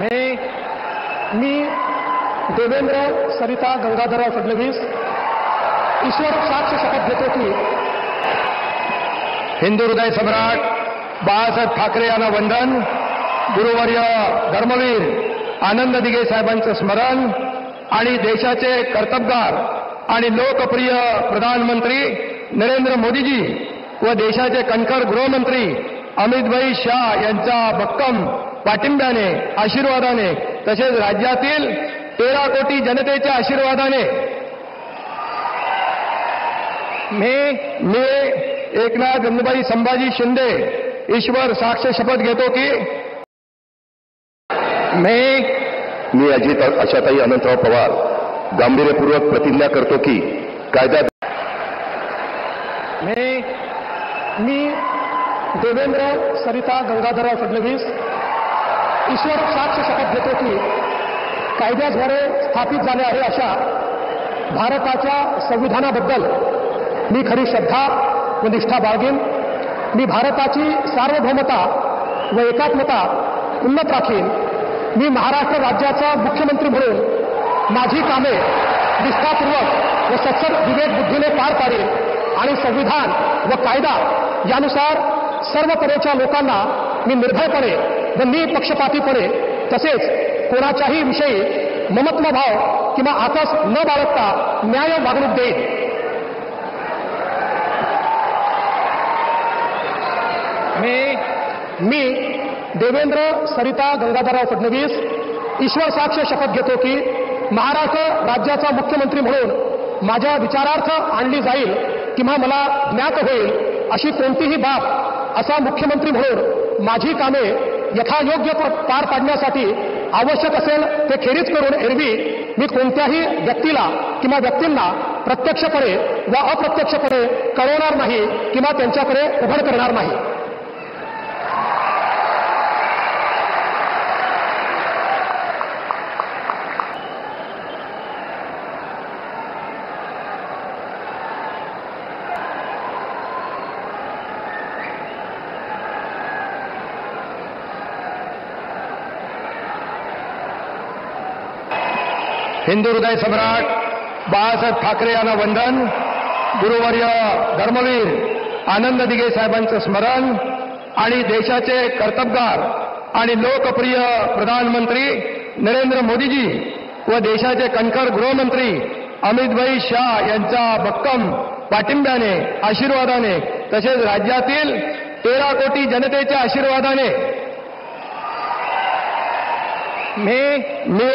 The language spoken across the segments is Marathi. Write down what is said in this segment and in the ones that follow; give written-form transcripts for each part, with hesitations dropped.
मी देवेंद्र सरिता गंगाधरराव फडणवीस ईश्वर साक्ष शपथ घेतो की हिंदू हृदय सम्राट बाळासाहेब ठाकरे यांना वंदन, गुरुवर्य धर्मवीर आनंद दिघे साहेबांचं स्मरण आणि देशाचे कर्तबगार आणि लोकप्रिय प्रधानमंत्री नरेंद्र मोदीजी व देशाचे कणखर गृहमंत्री अमितभाई शाह यांच्या भक्कम पाठिंब्याने, आशीर्वादाने तसेच राज्यातील 13 कोटी जनतेच्या आशीर्वादाने मी एकनाथ गंगूबाई संभाजी शिंदे ईश्वर साक्ष शपथ घेतो की मी अजित आशाताई अनंतराव पवार गांभीर्यपूर्वक प्रतिज्ञा करतो की कायदा मी देवेंद्र सरिता गंगाधरराव फडणवीस ईश्वर साक्ष शपथ घेतो की कायद्याद्वारे स्थापित झाले आहे अशा भारताच्या संविधानाबद्दल मी खरी श्रद्धा व निष्ठा बाळगेन. मी भारताची सार्वभौमता व एकात्मता उन्नत राखीन. मी महाराष्ट्र राज्याचा मुख्यमंत्री म्हणून माझी कामे निष्ठापूर्वक व सत्सद विवेक बुद्धीने पार पाडेन आणि संविधान व कायदा यानुसार सर्व तऱ्हेच्या लोकांना मी निर्भयपणे व निपक्षपातीपणे तसेच कोणाच्याही विषयी ममत्वभाव किंवा आकस न बाळगता न्याय वागणूक देईन. मी देवेंद्र सरिता गंगाधरराव फडणवीस ईश्वर साक्ष शपथ घेतो की महाराष्ट्र राज्याचा मुख्यमंत्री म्हणून माझ्या विचारार्थ आणली जाईल किंवा मला ज्ञात होईल अशी कोणतीही बाब असा मुख्यमंत्री म्हणून माझी कामे यथायोग्य पार पाडण्यासाठी आवश्यक असेल ते खेरीज करून एरवी मी कोणत्याही व्यक्तीला किंवा व्यक्तींना प्रत्यक्षपणे व अप्रत्यक्षपणे कळवणार नाही किंवा त्यांच्याकडे उघड करणार नाही. हिंदू हृदय सम्राट बाळासाहेब ठाकरे यांना वंदन, गुरुवर्य धर्मवीर आनंद दिघे साहेबांचं स्मरण आणि देशाचे कर्तबगार आणि लोकप्रिय प्रधानमंत्री नरेंद्र मोदीजी व देशाचे कणखर गृहमंत्री अमितभाई शाह यांच्या भक्कम पाठिंब्याने, आशीर्वादाने तसेच राज्यातील 13 कोटी जनतेच्या आशीर्वादाने मी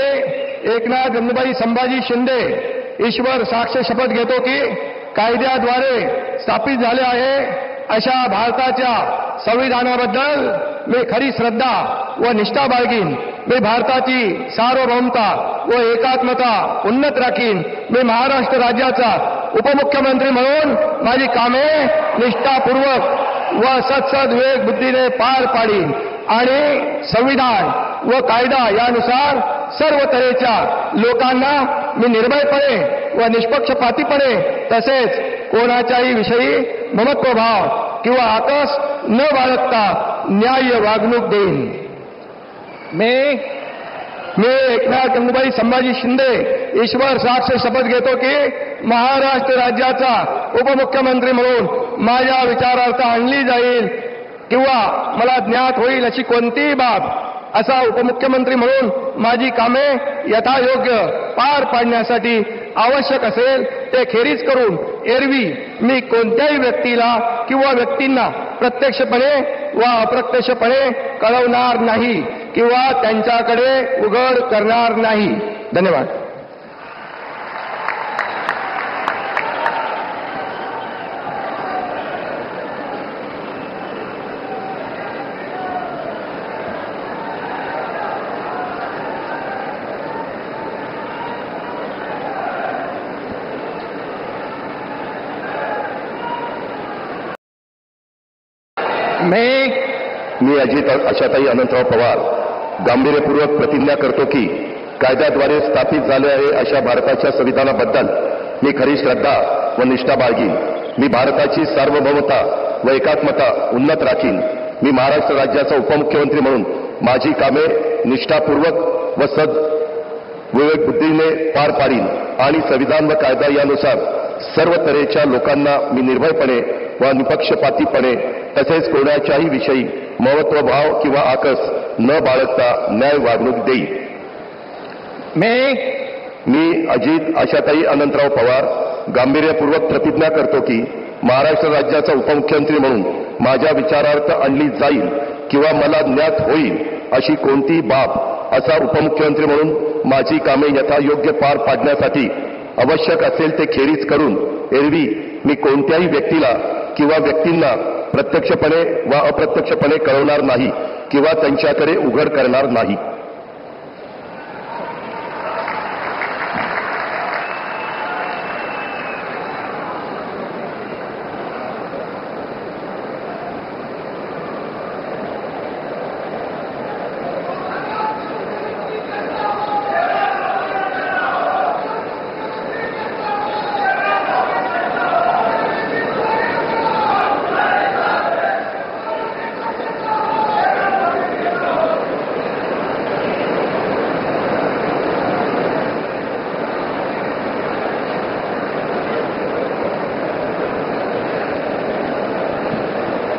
एकनाथ गंगूबाई संभाजी शिंदे ईश्वर साक्ष शपथ घेतो की कायद्याद्वारे स्थापित झाले आहे अशा भारताच्या संविधानाबद्दल मी खरी श्रद्धा व निष्ठा बाळगीन. मी भारताची सार्वभौमता व एकात्मता उन्नत राखीन. मी महाराष्ट्र राज्याचा उपमुख्यमंत्री म्हणून माझी कामे निष्ठापूर्वक व सत्सद विवेक बुद्धीने पार पाडीन आणि संविधान व कायदा यानुसार सर्व तऱ्हेच्या लोकांना मी निर्भयपणे व निष्पक्षपातीपणे तसेच कोणाच्याही विषयी ममत्वभाव किंवा आकस न बाळगता न्याय वागणूक देईन. मी एकनाथ गंगूबाई संभाजी शिंदे ईश्वर साक्ष शपथ घेतो की महाराष्ट्र राज्याचा उपमुख्यमंत्री म्हणून माझ्या विचारार्थ आणली जाईल किंवा मला ज्ञात होईल अशी कोणतीही बाब असा उपमुख्यमंत्री म्हणून माझी कामे यथायोग्य पार पाडण्यासाठी आवश्यक असेल ते खेरीज करून एरवी मी कोणत्याही व्यक्तीला किंवा व्यक्तींना प्रत्यक्षपणे व अप्रत्यक्षपणे कळवणार नाही किंवा त्यांच्याकडे उघड करणार नाही. धन्यवाद. मी अजित आशाताई अनंतराव पवार गांभीर्यपूर्वक प्रतिज्ञा करतो की कायद्याद्वारे स्थापित झाले आहे अशा भारताच्या संविधानाबद्दल मी खरी श्रद्धा व निष्ठा बाळगीन. मी भारताची सार्वभौमता व एकात्मता उन्नत राखीन. मी महाराष्ट्र राज्याचा उपमुख्यमंत्री म्हणून माझी कामे निष्ठापूर्वक व विवेक बुद्धीने पार पाडीन आणि संविधान व कायदा यानुसार सर्व तऱ्हेच्या लोकांना मी निर्भयपणे व निपक्षपातीपणे तसेच कोणाच्याही विषयी महत्वभाव किंवा आकस न बाळगता न्याय वागणूक देईन. मी अजित आशाताई अनंतराव पवार गांभीर्यपूर्वक प्रतिज्ञा करतो की महाराष्ट्र राज्याचा उपमुख्यमंत्री म्हणून माझ्या विचारार्थ आणली जाईल किंवा मला ज्ञात होईल अशी कोणतीही बाब असा उपमुख्यमंत्री म्हणून माझी कामे यथायोग्य पार पाडण्यासाठी आवश्यक असेल ते खेरीज करून एरवी मी कोणत्याही व्यक्तीला किंवा व्यक्तींना प्रत्यक्षपणे वा अप्रत्यक्षपणे कळवणार नाही किंवा त्यांच्याकडे उघड करणार नाही.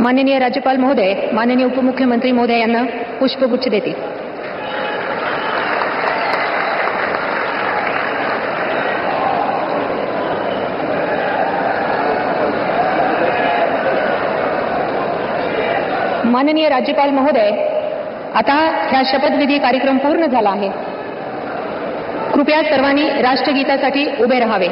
माननीय राज्यपाल महोदय, माननीय उपमुख्यमंत्री महोदय यांना पुष्पगुच्छ देतील. माननीय राज्यपाल महोदय, आता ह्या शपथविधी कार्यक्रम पूर्ण झाला आहे. कृपया सर्वांनी राष्ट्रगीतासाठी उभे राहावे.